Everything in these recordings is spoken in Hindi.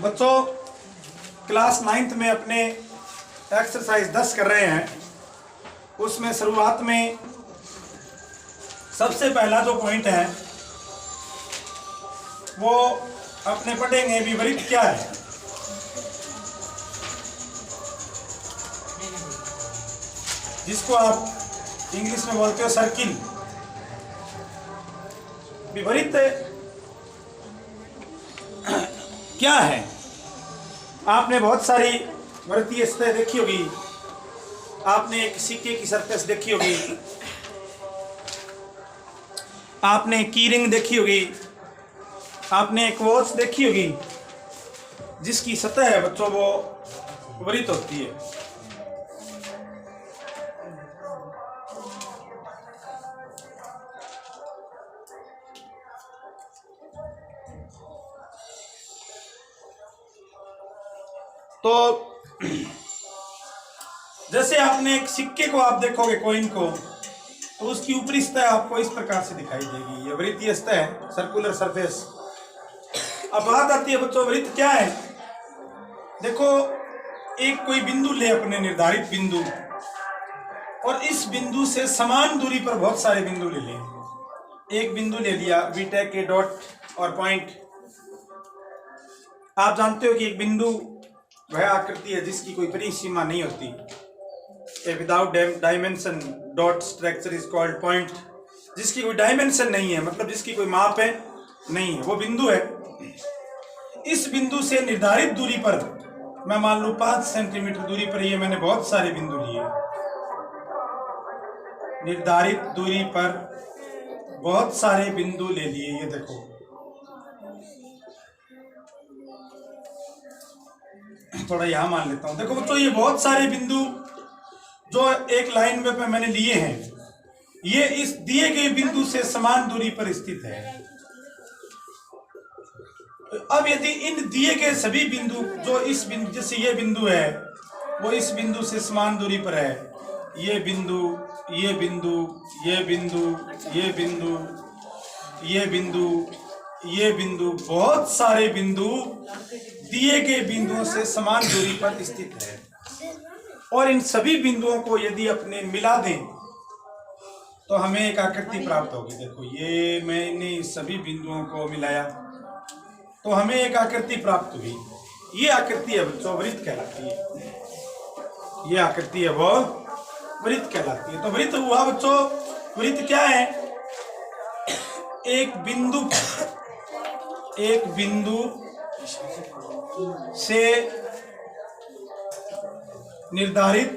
बच्चों क्लास 9th में अपने एक्सरसाइज 10 कर रहे हैं। उसमें शुरुआत में सबसे पहला जो पॉइंट है वो अपने पढ़ेंगे विपरीत क्या है। जिसको आप इंग्लिश में बोलते हो सर्किल। विपरीत क्या है? आपने बहुत सारी वृत्तीय सतह देखी होगी, आपने एक सिक्के की सरफेस देखी होगी, आपने की रिंग देखी होगी, आपने एक वॉच देखी होगी जिसकी सतह है बच्चों वो वृत्त होती है। तो जैसे आपने एक सिक्के को आप देखोगे, कॉइन को, तो उसकी ऊपरी सतह आपको इस प्रकार से दिखाई देगी, ये वृत्तीय सतह है, सर्कुलर सरफेस। अब बात आती है बच्चों वृत्त क्या है। देखो एक कोई बिंदु ले, अपने निर्धारित बिंदु, और इस बिंदु से समान दूरी पर बहुत सारे बिंदु ले लें। एक बिंदु ले लिया, बीटेक के डॉट और पॉइंट। आप जानते हो कि एक बिंदु वह आकृति है जिसकी कोई परिसीमा नहीं होती। A without dimension dot structure is called point. जिसकी कोई डायमेंशन नहीं है, मतलब जिसकी कोई माप है नहीं है, वो बिंदु है। इस बिंदु से निर्धारित दूरी पर, मैं मान लूं 5 सेंटीमीटर दूरी पर, ये मैंने बहुत सारे बिंदु लिए। निर्धारित दूरी पर बहुत सारे बिंदु ले लिए, ये देखो। थोड़ा यहां मान लेता हूं। देखो बच्चों, ये बहुत सारे बिंदु जो एक लाइन में मैंने लिए हैं, ये इस दिए गए बिंदु से समान दूरी पर स्थित है। अब यदि इन दिए गए सभी बिंदु जो इस बिंदु, जैसे ये बिंदु है वो इस बिंदु से समान दूरी पर है, ये बिंदु, ये बिंदु, ये बिंदु, ये बिंदु, ये बिंदु, ये बिंदु, बहुत सारे बिंदु दिए गए बिंदुओं से समान दूरी पर स्थित है। और इन सभी बिंदुओं को यदि अपने मिला दें तो हमें एक आकृति प्राप्त होगी। देखो ये मैंने इस सभी बिंदुओं को मिलाया तो हमें एक आकृति प्राप्त हुई। ये आकृति है बच्चों वृत्त कहलाती है। ये आकृति है वो वृत्त कहलाती है। तो वृत्त हुआ बच्चों। वृत्त क्या है? एक बिंदु से निर्धारित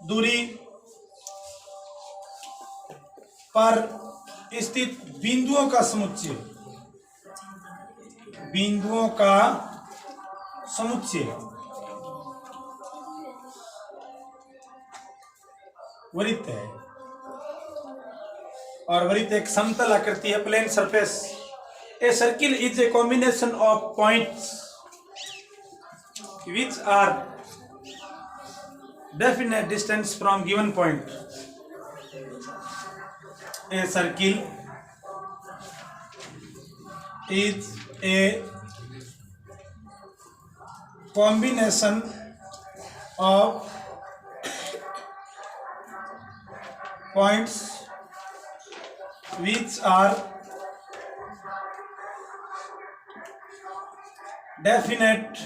दूरी पर स्थित बिंदुओं का समुच्चय, बिंदुओं का समुच्चय वृत्त है। और वृत्त एक समतल आकृति है, plane surface. A circle is a combination of points which are definite distance from given point. A circle is a combination of points which are definite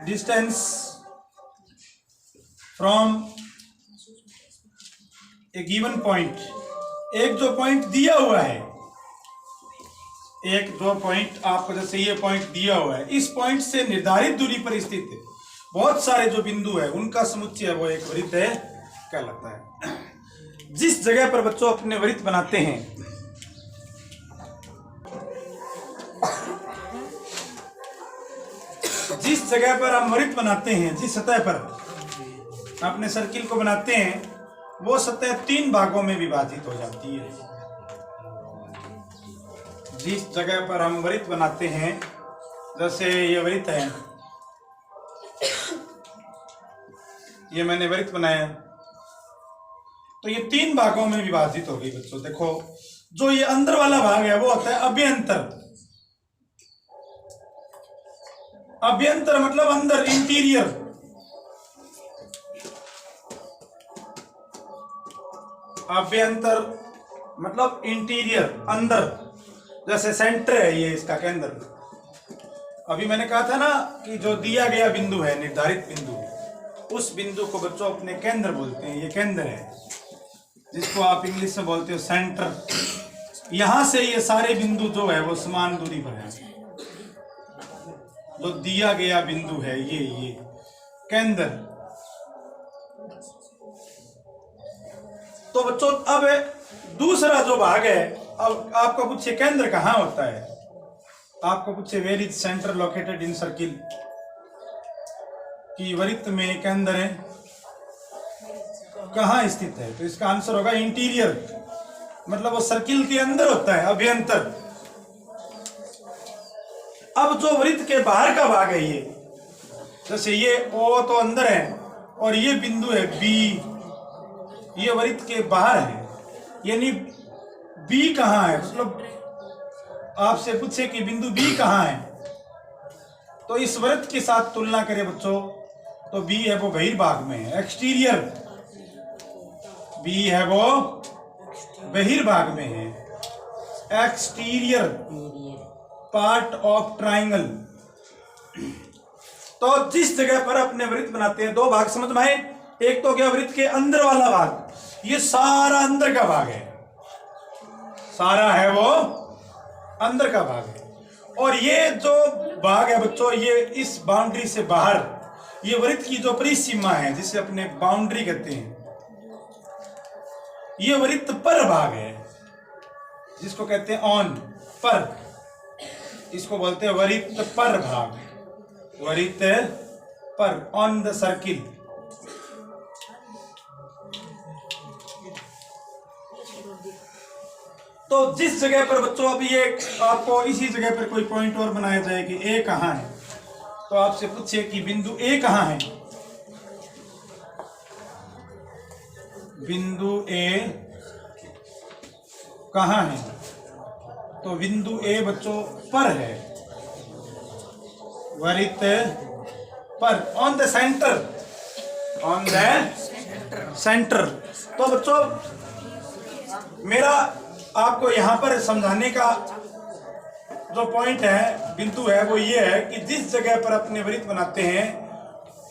distance from a given point। एक जो पॉइंट दिया हुआ है, एक जो पॉइंट आपको, जैसे ये पॉइंट दिया हुआ है, इस पॉइंट से निर्धारित दूरी पर स्थित है बहुत सारे जो बिंदु है, उनका समुच्चय वो एक वृत्त है कहलाता है। जिस जगह पर बच्चों अपने वृत्त बनाते हैं, जिस जगह पर हम वृत्त बनाते हैं, जिस सतह पर अपने सर्किल को बनाते हैं, वो सतह 3 भागों में विभाजित हो जाती है। जिस जगह पर हम वृत्त बनाते हैं, जैसे ये वृत्त है, ये मैंने वृत्त बनाया, तो ये 3 भागों में विभाजित हो गई बच्चों। देखो जो ये अंदर वाला भाग है वो होता है अभ्यंतर। अभ्यंतर मतलब अंदर, इंटीरियर। अभ्यंतर मतलब इंटीरियर, अंदर। जैसे सेंटर है ये इसका केंद्र। अभी मैंने कहा था ना कि जो दिया गया बिंदु है, निर्धारित बिंदु, उस बिंदु को बच्चों अपने केंद्र बोलते हैं। ये केंद्र है जिसको आप इंग्लिश में बोलते हो सेंटर। यहां से ये सारे बिंदु जो है वो समान दूरी पर है। जो दिया गया बिंदु है ये केंद्र। तो बच्चों अब दूसरा जो भाग है, अब आपको पूछे केंद्र कहां होता है, आपको पूछे where is center located in circle, कि वृत्त में केंद्र है कहां स्थित है, तो इसका आंसर होगा इंटीरियर, मतलब वो सर्किल के अंदर होता है, अभ्यंतर। अब जो वृत्त के बाहर का भाग है ये, जैसे ये O तो अंदर है और ये बिंदु है B, ये वृत्त के बाहर है, यानी B कहां है, मतलब आपसे पूछे कि बिंदु B कहां है, तो इस वृत्त के साथ तुलना करें बच्चों तो B है वो बहिर्भाग में है, एक्सटीरियर। B है वो बहिर्भाग में है, एक्सटीरियर पार्ट ऑफ ट्राइंगल। तो जिस जगह पर अपने वृत्त बनाते हैं, 2 भाग समझ में आए। एक तो क्या वृत्त के अंदर वाला भाग, ये सारा अंदर का भाग है, सारा है वो अंदर का भाग है। और ये जो भाग है बच्चों, ये इस बाउंड्री से बाहर, ये वृत्त की जो परिसीमा है जिसे अपने बाउंड्री कहते हैं, ये वृत्त पर भाग है जिसको कहते हैं ऑन पर, इसको बोलते हैं वृत्त पर भाग, वृत्त पर, ऑन द सर्किल। तो जिस जगह पर बच्चों अभी ये आपको इसी जगह पर कोई पॉइंट और बनाया जाए कि ए कहां है, तो आपसे पूछे कि बिंदु ए कहां है, बिंदु ए कहां है, तो बिंदु ए बच्चों पर है, वृत्त पर, on the centre, on the centre. तो बच्चों मेरा आपको यहां पर समझाने का जो पॉइंट है, बिंदु है, वो ये है कि जिस जगह पर अपने वृत्त बनाते हैं,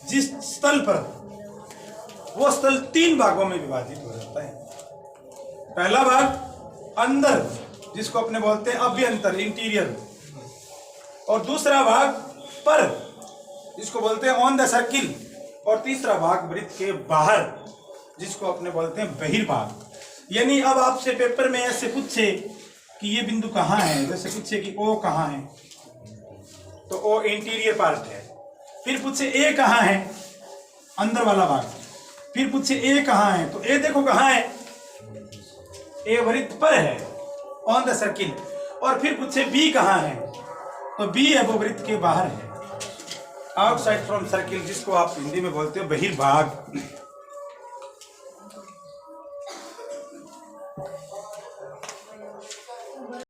जिस स्थल पर, वो स्थल 3 भागों में विभाजित हो जाता है। पहला भाग अंदर जिसको अपने बोलते हैं अभ्यंतर, इंटीरियर, और दूसरा भाग पर जिसको बोलते हैं ऑन द सर्किल, और तीसरा भाग वृत्त के बाहर जिसको अपने बोलते हैं बहिर्भाग। यानी अब आपसे पेपर में ऐसे पूछे कि ये बिंदु कहाँ है, जैसे पूछे कि O कहाँ है, तो O इंटीरियर पार्ट है। फिर पूछे A कहाँ है, अंदर वाला भाग। फिर पूछे A कहाँ है, तो A देखो कहाँ है, A वृत्त पर है, ऑन द सर्किल। और फिर पूछे B कहाँ है, तो B है वो वृत्त के बाहर है, आउटसाइड फ्रॉम सर्किल, जिसको आप हिंदी में बोलते हो बहिर्भाग।